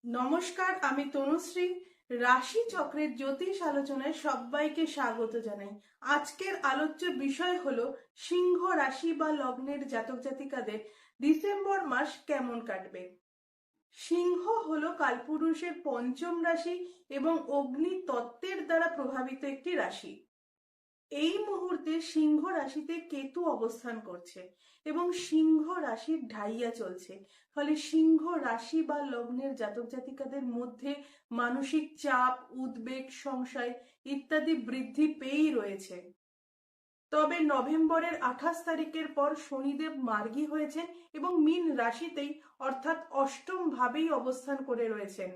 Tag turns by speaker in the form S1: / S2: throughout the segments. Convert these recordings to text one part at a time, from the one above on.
S1: নমস্কার, আমি তনুশ্রী। রাশি চক্রের জ্যোতিষ আলোচনায় সবাইকে স্বাগত জানাই। আজকের আলোচ্য বিষয় হলো সিংহ রাশি বা লগ্নের জাতক জাতিকাদের ডিসেম্বর মাস কেমন কাটবে। সিংহ হলো কালপুরুষের পঞ্চম রাশি এবং অগ্নি তত্ত্বের দ্বারা প্রভাবিত একটি রাশি। এই মুহূর্তে সিংহ রাশিতে কেতু অবস্থান করছে এবং সিংহ রাশির ঢাইয়া চলছে। ফলে সিংহ রাশি বা লগ্নের জাতক জাতিকাদের মধ্যে মানসিক চাপ, উদ্বেগ, সংশয় ইত্যাদি বৃদ্ধি পেয়েই রয়েছে। তবে নভেম্বরের 28 তারিখের পর শনিদেব মার্গী হয়েছেন এবং মীন রাশিতেই অর্থাৎ অষ্টম ভাবেই অবস্থান করে রয়েছেন।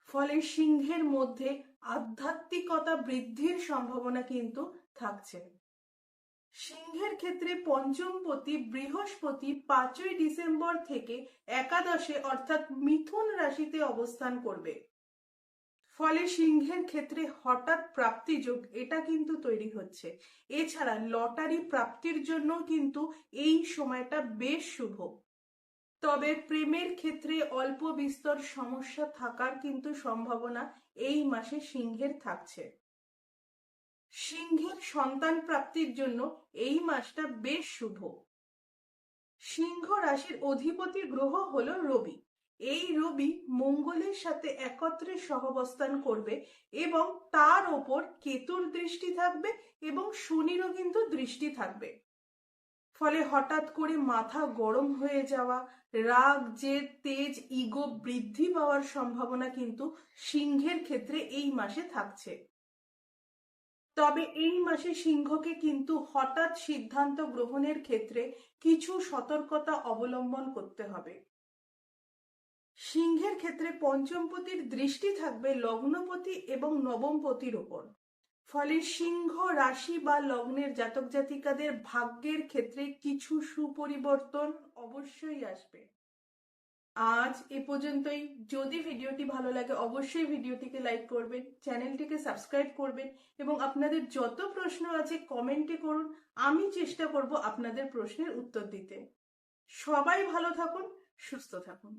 S1: ফলে সিংহের মধ্যে আধ্যাত্মিকতা বৃদ্ধির সম্ভাবনা কিন্তু থাকছে। সিংহের ক্ষেত্রে পঞ্চমপতি বৃহস্পতি 5ই ডিসেম্বর থেকে একাদশে অর্থাৎ মিথুন রাশিতে অবস্থান করবে। ফলে সিংহের ক্ষেত্রে হঠাৎ প্রাপ্তি যোগ এটা কিন্তু তৈরি হচ্ছে। এছাড়া লটারি প্রাপ্তির জন্য কিন্তু এই সময়টা বেশ শুভ। তবে প্রেমের ক্ষেত্রে অল্প বিস্তর সমস্যা থাকার কিন্তু সম্ভাবনা এই মাসে সিংহের থাকছে। সিংহের সন্তান প্রাপ্তির জন্য এই মাসটা বেশ শুভ। সিংহ রাশির অধিপতি গ্রহ হলো রবি। এই রবি মঙ্গলের সাথে একত্রে সহাবস্থান করবে এবং তার ওপর কেতুর দৃষ্টি থাকবে এবং শনিরও কিন্তু দৃষ্টি থাকবে। ফলে হঠাৎ করে মাথা গরম হয়ে যাওয়া, রাগ, জেদ, তেজ, ইগো বৃদ্ধি পাওয়ার সম্ভাবনা কিন্তু সিংহের ক্ষেত্রে এই মাসে থাকছে। তবে এই মাসে সিংহকে কিন্তু হঠাৎ সিদ্ধান্ত গ্রহণের ক্ষেত্রে কিছু সতর্কতা অবলম্বন করতে হবে। সিংহের ক্ষেত্রে পঞ্চমপতির দৃষ্টি থাকবে লগ্নপতি এবং নবমপতির উপর। ফলে সিংহ রাশি বা লগ্নের জাতক জাতিকাদের ভাগ্যের ক্ষেত্রে কিছু সুপরিবর্তন অবশ্যই আসবে। আজ এ পর্যন্তই। যদি ভিডিওটি ভালো লাগে অবশ্যই ভিডিওটিকে লাইক করবেন, চ্যানেলটিকে সাবস্ক্রাইব করবেন এবং আপনাদের যত প্রশ্ন আছে কমেন্টে করুন। আমি চেষ্টা করব আপনাদের প্রশ্নের উত্তর দিতে। সবাই ভালো থাকুন, সুস্থ থাকুন।